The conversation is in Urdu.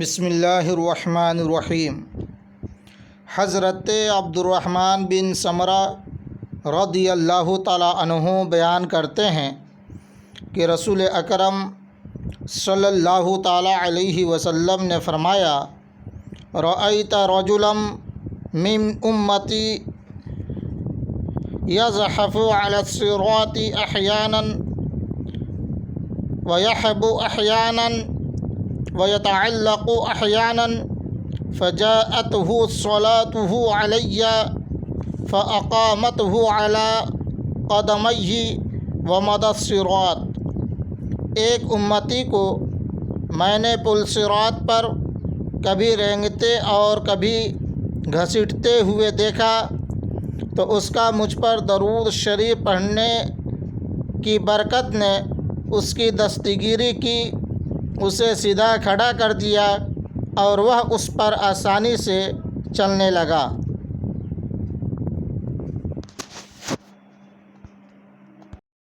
بسم اللہ الرحمن الرحیم۔ حضرت عبد الرحمن بن سمرہ رضی اللہ تعالیٰ عنہ بیان کرتے ہیں کہ رسول اکرم صلی اللہ تعالیٰ علیہ وسلم نے فرمایا، رأیت رجلا من امتی یزحف علی الصراط احیانا ویحب احیانا ويتعلق أحيانا فجاءته صلاته علي فأقامته على قدميه ومضى الصراط۔ ایک امتی کو میں نے پل صراط پر کبھی رینگتے اور کبھی گھسیٹتے ہوئے دیکھا تو اس کا مجھ پر درود شریف پڑھنے کی برکت نے اس کی دستگیری کی، اسے سیدھا کھڑا کر دیا اور وہ اس پر آسانی سے چلنے لگا۔